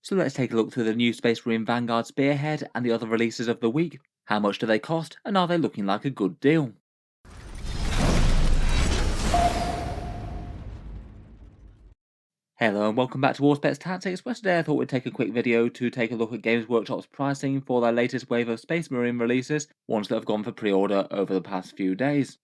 So let's take a look through the new Space Marine Vanguard Spearhead and the other releases of the week. How much do they cost, and are they looking like a good deal? Hello and welcome back to Warspets Tactics, where today I thought we'd take a quick video to take a look at Games Workshop's pricing for their latest wave of Space Marine releases, ones that have gone for pre-order over the past few days.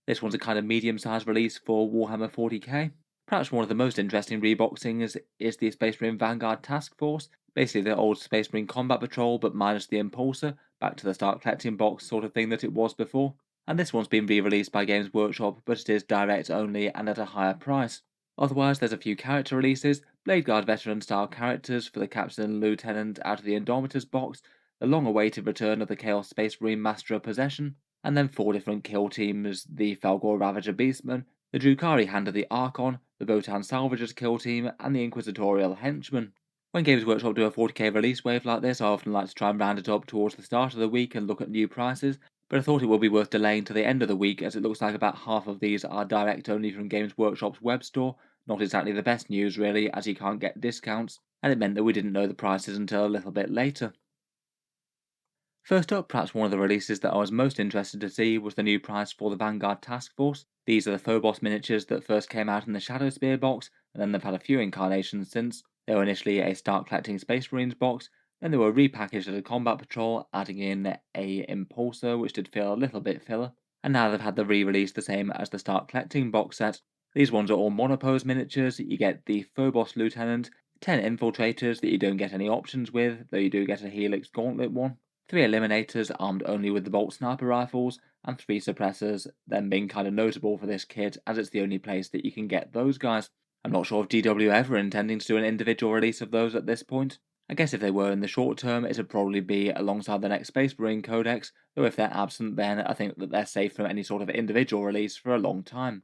This one's a kind of medium-sized release for Warhammer 40k. Perhaps one of the most interesting reboxings is the Space Marine Vanguard Task Force, basically the old Space Marine Combat Patrol but minus the Impulsor, back to the Start Collecting box sort of thing that it was before. And this one's been re-released by Games Workshop, but it is direct only and at a higher price. Otherwise, there's a few character releases, Blade Guard veteran style characters for the Captain and Lieutenant out of the Indomitus box, the long-awaited return of the Chaos Space Marine Master of Possession, and then 4 different kill teams: the Falgor Ravager Beastman, the Drukhari Hand of the Archon, the Votan Salvagers kill team, and the Inquisitorial Henchman. When Games Workshop do a 40k release wave like this, I often like to try and round it up towards the start of the week and look at new prices, but I thought it would be worth delaying to the end of the week, as it looks like about half of these are direct only from Games Workshop's web store. Not exactly the best news really, as you can't get discounts, and it meant that we didn't know the prices until a little bit later. First up, perhaps one of the releases that I was most interested to see was the new price for the Vanguard Task Force. These are the Phobos miniatures that first came out in the Shadow Spear box, and then they've had a few incarnations since. They were initially a Start Collecting Space Marines box, then they were repackaged as a Combat Patrol, adding in a Impulsor, which did feel a little bit filler, and now they've had the re-release the same as the Start Collecting box set. These ones are all monopose miniatures. You get the Phobos Lieutenant, 10 Infiltrators that you don't get any options with, though you do get a Helix Gauntlet one, 3 Eliminators armed only with the Bolt Sniper rifles, and 3 Suppressors, them being kind of notable for this kit as it's the only place that you can get those guys. I'm not sure if DW are ever intending to do an individual release of those at this point. I guess if they were in the short term, it'd probably be alongside the next Space Marine Codex, though if they're absent then I think that they're safe from any sort of individual release for a long time.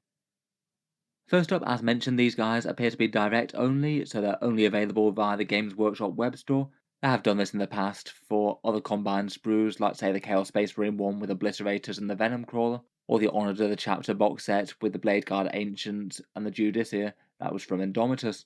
First up, as mentioned, these guys appear to be direct only, so they're only available via the Games Workshop web store. They have done this in the past for other combined sprues, like say the Chaos Space Marine one with Obliterators and the Venom Crawler, or the Honoured of the Chapter box set with the Blade Guard Ancient and the Judiciar, that was from Indomitus.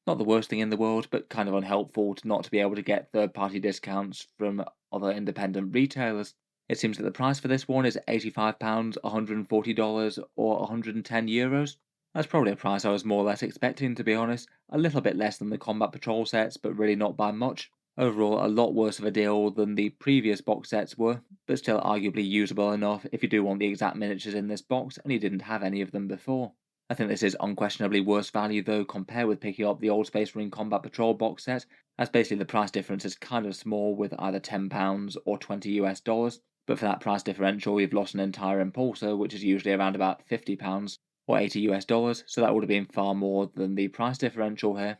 Not the worst thing in the world, but kind of unhelpful to not to be able to get third-party discounts from other independent retailers. It seems that the price for this one is £85, $140, or €110. That's probably a price I was more or less expecting, to be honest. A little bit less than the Combat Patrol sets, but really not by much. Overall, a lot worse of a deal than the previous box sets were, but still arguably usable enough if you do want the exact miniatures in this box and you didn't have any of them before. I think this is unquestionably worse value though compared with picking up the old Space Marine Combat Patrol box set, as basically the price difference is kind of small with either £10 or $20, but for that price differential we've lost an entire Impulsor, which is usually around about £50 or $80, so that would have been far more than the price differential here.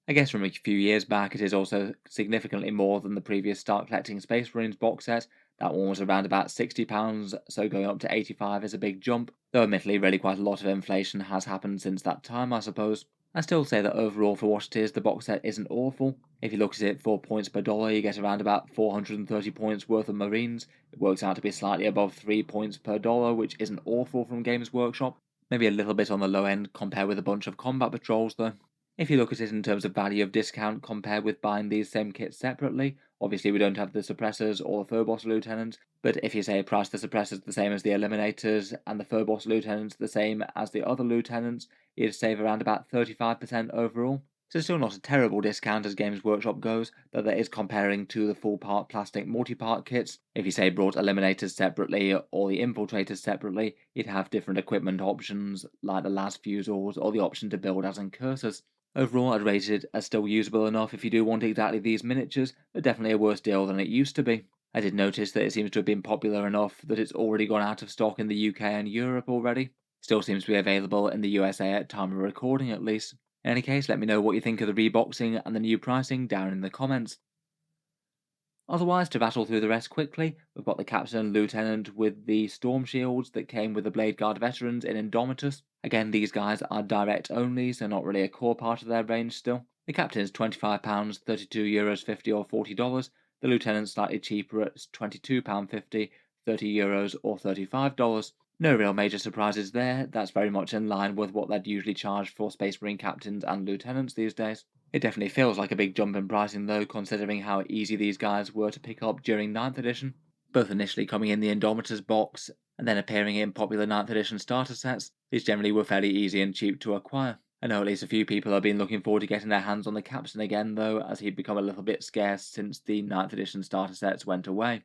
I guess from a few years back it is also significantly more than the previous Start Collecting Space Marines box set. That one was around about £60, so going up to $85 is a big jump, though admittedly really quite a lot of inflation has happened since that time I suppose. I still say that overall for what it is, the box set isn't awful. If you look at it for points per dollar, you get around about 430 points worth of Marines. It works out to be slightly above 3 points per dollar, which isn't awful from Games Workshop. Maybe a little bit on the low end compared with a bunch of combat patrols though. If you look at it in terms of value of discount compared with buying these same kits separately, obviously we don't have the Suppressors or the Phobos Lieutenant, but if you say price the Suppressors the same as the Eliminators and the Phobos Lieutenants the same as the other Lieutenants, you'd save around about 35% overall. So still not a terrible discount as Games Workshop goes, though that is comparing to the full part plastic multi-part kits. If you say brought Eliminators separately or the Infiltrators separately, you'd have different equipment options like the las fusils or the option to build as incursors. Overall, I'd rate it as still usable enough if you do want exactly these miniatures, but definitely a worse deal than it used to be. I did notice that it seems to have been popular enough that it's already gone out of stock in the UK and Europe already. Still seems to be available in the USA at time of recording at least. In any case, let me know what you think of the reboxing and the new pricing down in the comments. Otherwise, to rattle through the rest quickly, we've got the Captain and Lieutenant with the Storm Shields that came with the Blade Guard veterans in Indomitus. Again, these guys are direct only, so not really a core part of their range still. The Captain is £25, €32, 50 or $40. The Lieutenant's slightly cheaper at £22.50, €30 or $35. No real major surprises there, that's very much in line with what they'd usually charge for Space Marine Captains and Lieutenants these days. It definitely feels like a big jump in pricing though, considering how easy these guys were to pick up during 9th edition. Both initially coming in the Indomitors box, and then appearing in popular 9th edition starter sets, these generally were fairly easy and cheap to acquire. I know at least a few people have been looking forward to getting their hands on the captain again though, as he'd become a little bit scarce since the 9th edition starter sets went away.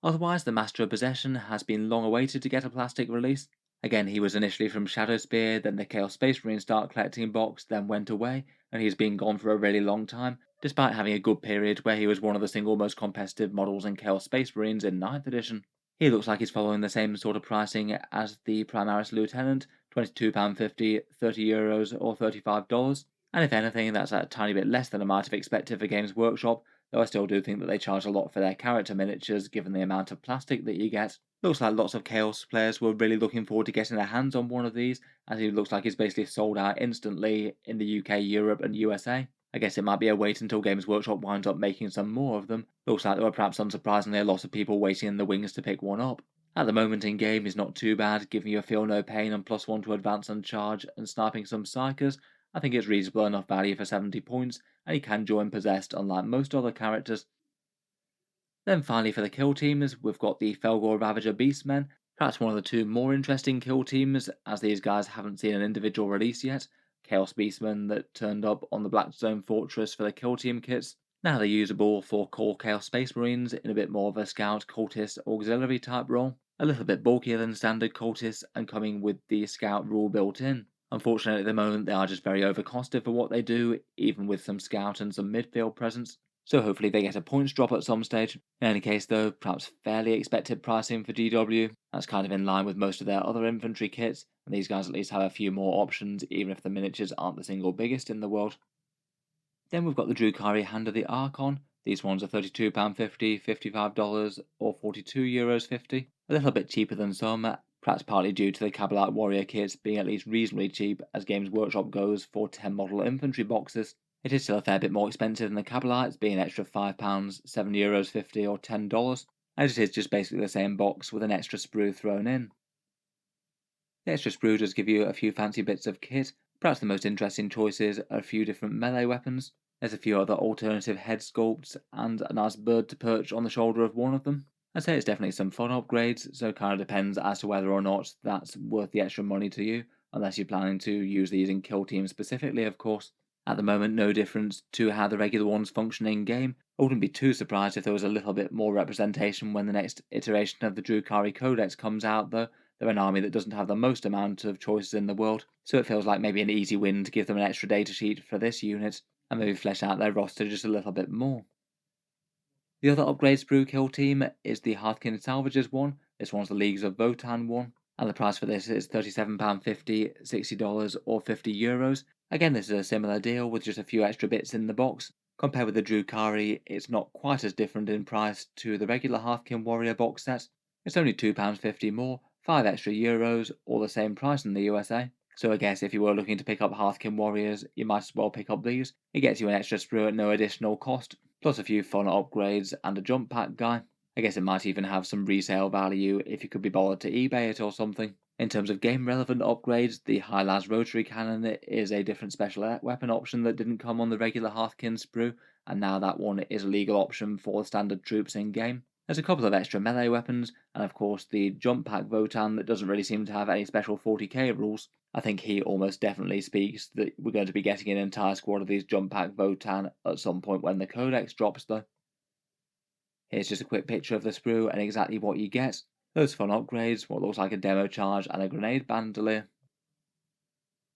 Otherwise, the Master of Possession has been long awaited to get a plastic release. Again, he was initially from Shadowspear, then the Chaos Space Marine Start Collecting box, then went away, and he's been gone for a really long time, despite having a good period where he was one of the single most competitive models in Chaos Space Marines in 9th edition. He looks like he's following the same sort of pricing as the Primaris Lieutenant, £22.50, €30 or $35, and if anything, that's a tiny bit less than I might have expected for Games Workshop, though I still do think that they charge a lot for their character miniatures given the amount of plastic that you get. Looks like lots of Chaos players were really looking forward to getting their hands on one of these, as he looks like he's basically sold out instantly in the UK, Europe and USA. I guess it might be a wait until Games Workshop winds up making some more of them. Looks like there were perhaps unsurprisingly a lot of people waiting in the wings to pick one up. At the moment in game is not too bad, giving you a feel no pain and +1 to advance and charge and sniping some psychers. I think it's reasonable enough value for 70 points, and he can join Possessed unlike most other characters. Then finally for the kill teams, we've got the Felgor Ravager Beastmen, perhaps one of the two more interesting kill teams, as these guys haven't seen an individual release yet. Chaos Beastmen that turned up on the Blackstone Fortress for the kill team kits. Now they're usable for core Chaos Space Marines in a bit more of a Scout Cultist Auxiliary type role, a little bit bulkier than standard Cultists and coming with the Scout rule built in. Unfortunately, at the moment, they are just very overcosted for what they do, even with some scout and some midfield presence. So hopefully they get a points drop at some stage. In any case, though, perhaps fairly expected pricing for DW. That's kind of in line with most of their other infantry kits, and these guys at least have a few more options, even if the miniatures aren't the single biggest in the world. Then we've got the Drukhari Hand of the Archon. These ones are £32.50, $55 or €42.50. A little bit cheaper than some, perhaps partly due to the Kabbalite Warrior kits being at least reasonably cheap as Games Workshop goes for 10 model infantry boxes. It is still a fair bit more expensive than the Kabbalites, being an extra £5, €7.50 or $10, as it is just basically the same box with an extra sprue thrown in. The extra sprue does give you a few fancy bits of kit. Perhaps the most interesting choices are a few different melee weapons. There's a few other alternative head sculpts and a nice bird to perch on the shoulder of one of them. I'd say it's definitely some fun upgrades, so it kind of depends as to whether or not that's worth the extra money to you, unless you're planning to use these in kill teams specifically, of course. At the moment, no difference to how the regular ones function in game. I wouldn't be too surprised if there was a little bit more representation when the next iteration of the Drukhari Codex comes out, though. They're an army that doesn't have the most amount of choices in the world, so it feels like maybe an easy win to give them an extra datasheet for this unit, and maybe flesh out their roster just a little bit more. The other upgrade sprue kill team is the Hearthkin Salvages one. This one's the Leagues of Votan one, and the price for this is £37.50, $60 or €50. Again, this is a similar deal with just a few extra bits in the box. Compared with the Drukhari, it's not quite as different in price to the regular Hearthkin Warrior box set. It's only £2.50 more, 5 extra euros, all the same price in the USA. So I guess if you were looking to pick up Hearthkin Warriors, you might as well pick up these. It gets you an extra sprue at no additional cost, plus a few fun upgrades and a jump pack guy. I guess it might even have some resale value if you could be bothered to eBay it or something. In terms of game relevant upgrades, the High Las Rotary Cannon is a different special weapon option that didn't come on the regular Hearthkin sprue, and now that one is a legal option for standard troops in game. There's a couple of extra melee weapons, and of course the jump pack Votan that doesn't really seem to have any special 40k rules. I think he almost definitely speaks that we're going to be getting an entire squad of these jump pack Votan at some point when the codex drops though. Here's just a quick picture of the sprue and exactly what you get. Those fun upgrades, what looks like a demo charge and a grenade bandolier.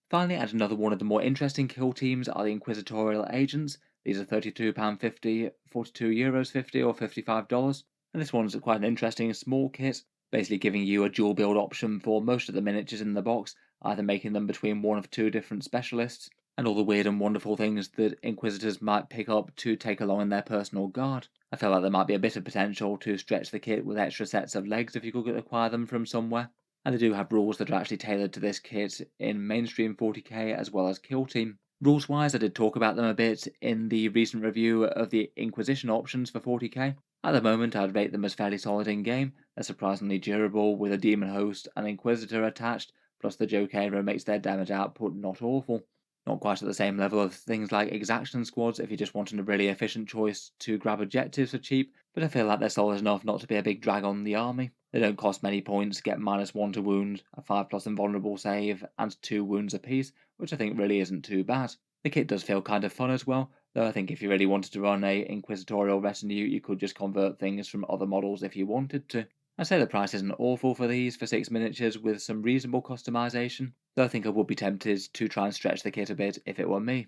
Finally, and another one of the more interesting kill teams are the Inquisitorial Agents. These are £32.50, €42.50 or $55. And this one's quite an interesting small kit, basically giving you a dual build option for most of the miniatures in the box, either making them between one of two different specialists, and all the weird and wonderful things that Inquisitors might pick up to take along in their personal guard. I felt like there might be a bit of potential to stretch the kit with extra sets of legs if you could acquire them from somewhere. And they do have rules that are actually tailored to this kit in mainstream 40k as well as kill team. Rules wise, I did talk about them a bit in the recent review of the Inquisition options for 40k. At the moment, I'd rate them as fairly solid in game. They're surprisingly durable with a Demon Host and Inquisitor attached, plus the Jokerer makes their damage output not awful. Not quite at the same level of things like exaction squads if you're just wanting a really efficient choice to grab objectives for cheap, but I feel like they're solid enough not to be a big drag on the army. They don't cost many points, get -1 to wound, a 5+ invulnerable save, and 2 wounds apiece, which I think really isn't too bad. The kit does feel kind of fun as well, though I think if you really wanted to run a inquisitorial retinue, you could just convert things from other models if you wanted to. I'd say the price isn't awful for these for 6 miniatures with some reasonable customization, though I think I would be tempted to try and stretch the kit a bit if it were me.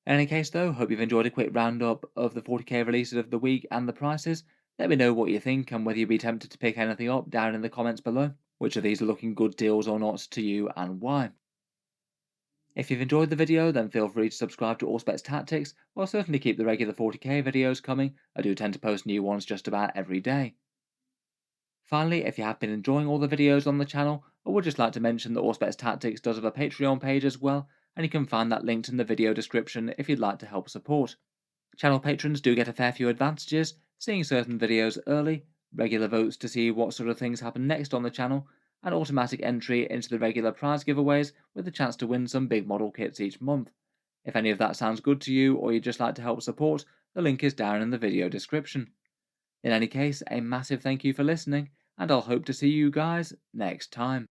In any case though, hope you've enjoyed a quick roundup of the 40k releases of the week and the prices. Let me know what you think and whether you'd be tempted to pick anything up down in the comments below. Which of these are looking good deals or not to you and why. If you've enjoyed the video, then feel free to subscribe to Allspecs Tactics, or I'll certainly keep the regular 40k videos coming. I do tend to post new ones just about every day. Finally, if you have been enjoying all the videos on the channel, I would just like to mention that Allspecs Tactics does have a Patreon page as well, and you can find that linked in the video description if you'd like to help support. Channel patrons do get a fair few advantages, seeing certain videos early, regular votes to see what sort of things happen next on the channel, and automatic entry into the regular prize giveaways with the chance to win some big model kits each month. If any of that sounds good to you or you'd just like to help support, the link is down in the video description. In any case, a massive thank you for listening, and I'll hope to see you guys next time.